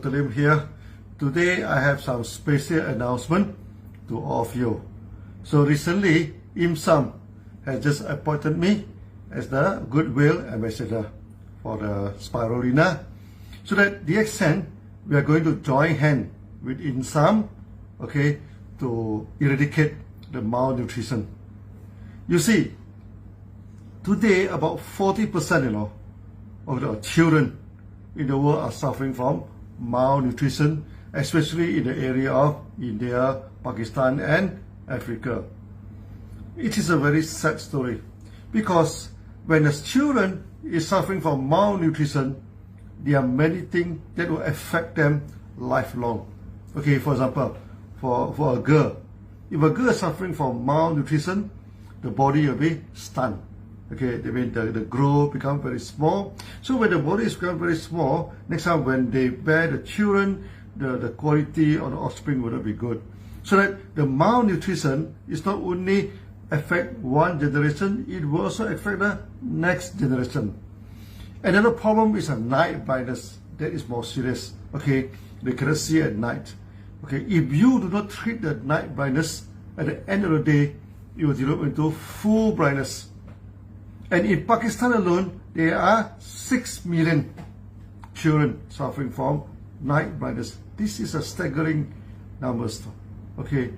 Dr. Lim here. Today I have some special announcement to all of you. So recently, IMSAM has just appointed me as the Goodwill Ambassador for the Spirulina. So that the extent we are going to join hand with IMSAM, okay, to eradicate the malnutrition. You see, today about 40%, of the children in the world are suffering from malnutrition, especially in the area of India, Pakistan and Africa. It is a very sad story because when the children is suffering from malnutrition, there are many things that will affect them lifelong. Okay, for example, for a girl, if a girl is suffering from malnutrition, the body will be stunned. Okay, that means the growth become very small. So when the body is become very small, next time when they bear the children, the quality of the offspring will not be good. So that the malnutrition is not only affect one generation, it will also affect the next generation. Another problem is a night blindness. That is more serious. Okay, they cannot see at night. Okay, if you do not treat the night blindness, at the end of the day, you will develop into full blindness. And in Pakistan alone, there are 6 million children suffering from night blindness. This is a staggering number. Okay,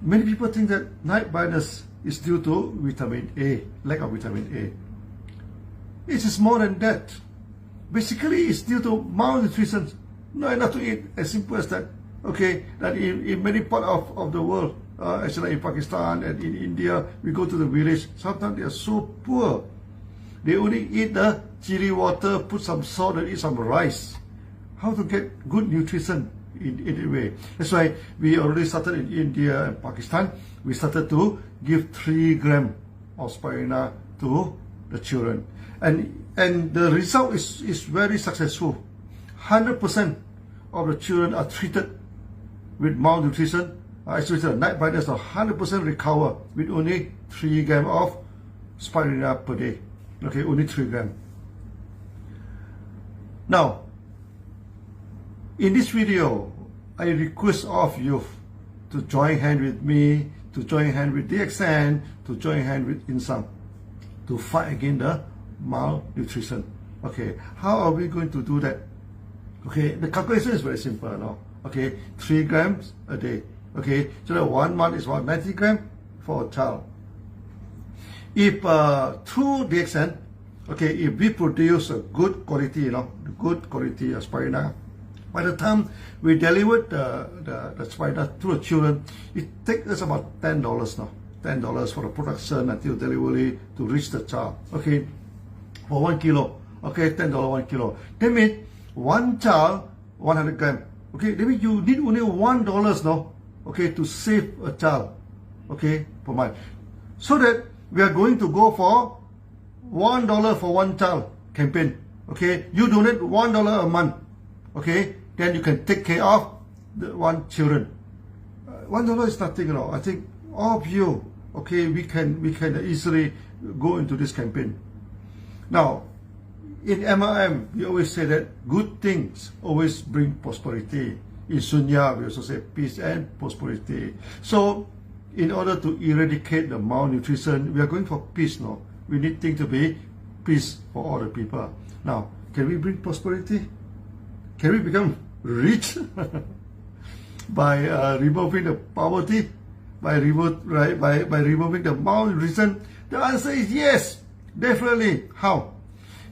many people think that night blindness is due to vitamin A, lack of vitamin A. It is more than that. Basically, it's due to malnutrition. No enough to eat, as simple as that. Okay, that in many parts of the world, actually in Pakistan and in India, we go to the village, sometimes they are so poor. They only eat the chili water, put some salt and eat some rice. How to get good nutrition in a way? That's why we already started in India and Pakistan. We started to give 3 grams of spirulina to the children. And the result is very successful. 100% of the children are treated with malnutrition. Actually, the night blindness are 100% recover with only 3 grams of spirulina per day. Okay, only 3 grams. Now, in this video, I request all of you to join hand with me, to join hand with DXN, to join hand with IMSAM to fight against the malnutrition. Okay, how are we going to do that? Okay, the calculation is very simple now. Okay, 3 grams a day. Okay, so that 1 month is about 90 grams for a child. If through DXN, okay, if we produce a good quality, good quality of spirulina, by the time we deliver the spirulina to the children, it takes us about $10 now. $10 for the production until delivery to reach the child. Okay, for 1 kilo. Okay, $10 1 kilo. That means one child 100 grams. Okay, that means you need only $1 now. Okay, to save a child. Okay, per month. So that we are going to go for $1 for one child campaign. Okay, you donate $1 a month. Okay, then you can take care of the one children. $1 is nothing, I think all of you, okay, we can easily go into this campaign. Now, in MLM, we always say that good things always bring prosperity. In Sunya, we also say peace and prosperity. So, in order to eradicate the malnutrition, we are going for peace now. We need things to be peace for all the people. Now, can we bring prosperity? Can we become rich by removing the poverty? By removing the malnutrition? The answer is yes, definitely. How?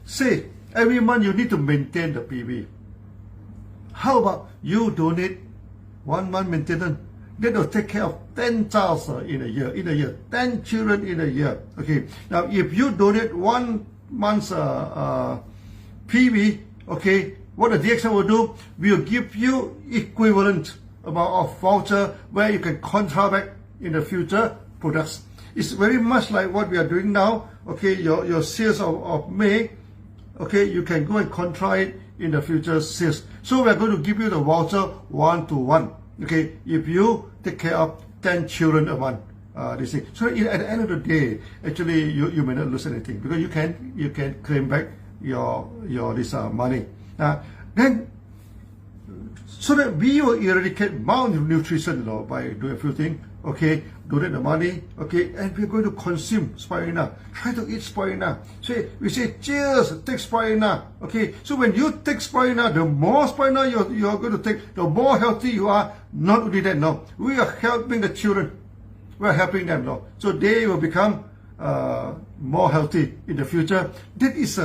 Say, every month you need to maintain the PV. How about you donate 1 month maintenance? That will take care of 10 children in a year. 10 children in a year. Okay. Now, if you donate 1 month's PV, okay, what the DXN will do, we will give you equivalent amount of voucher where you can contract back in the future products. It's very much like what we are doing now. Okay, your sales of May, okay, you can go and contract it in the future sales. So we are going to give you the voucher 1-to-1. Okay, if you take care of 10 children a month, this thing. So at the end of the day, actually you may not lose anything because you can claim back your this money. Then so that we will eradicate malnutrition, you know, by doing a few things. Okay, donate the money. Okay, and we're going to consume spirulina. Try to eat spirulina. We say, cheers, take spirulina. Okay, so when you take spirulina, the more spirulina you are going to take, the more healthy you are. Not only that, no, we are helping the children. We are helping them, no, so they will become more healthy in the future. This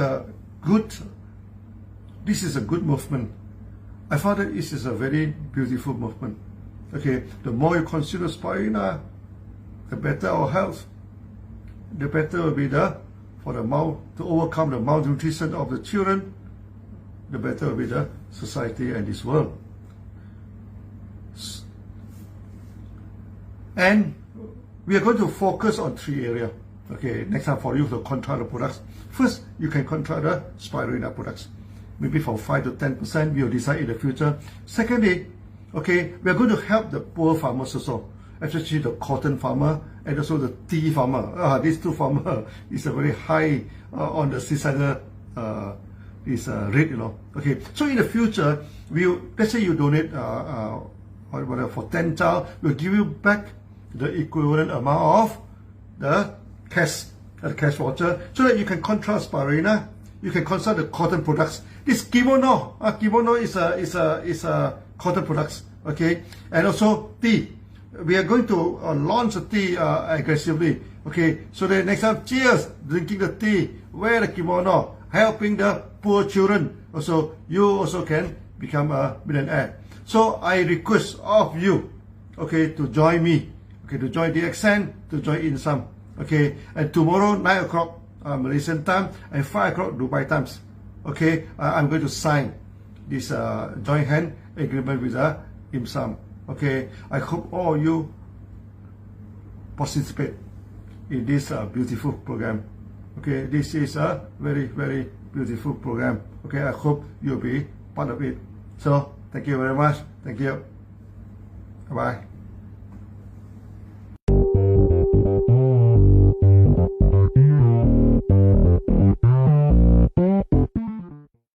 is a good movement. I found that this is a very beautiful movement. Okay, the more you consume the spirulina, the better our health. The better will be to overcome the malnutrition of the children. The better will be the society and this world. And we are going to focus on 3 areas. Okay, next time for you to control the products. First, you can control the spirulina products. Maybe from 5 to 10%, we will decide in the future. Secondly, okay, we are going to help the poor farmers also, especially the cotton farmer and also the tea farmer. These 2 farmers is a very high on the suicidal rate, you know. Okay, so in the future, let's say you donate for 10 child, we'll give you back the equivalent amount of the cash voucher, so that you can control spirulina, you can control the cotton products. This kimono is a cotton products, okay, and also tea. We are going to launch the tea aggressively, okay. So the next time, cheers, drinking the tea, wear the kimono, helping the poor children. Also, you also can become a millionaire. So I request of you, okay, to join me, okay, to join DXN, to join InSum, okay, and tomorrow 9 o'clock Malaysian time and 5 o'clock Dubai times, okay, I'm going to sign this joint hand agreement with InSum, okay. I hope all you participate in this beautiful program, okay. This is a very, very beautiful program, okay. I hope you'll be part of it. So thank you very much. Thank you. Bye-bye.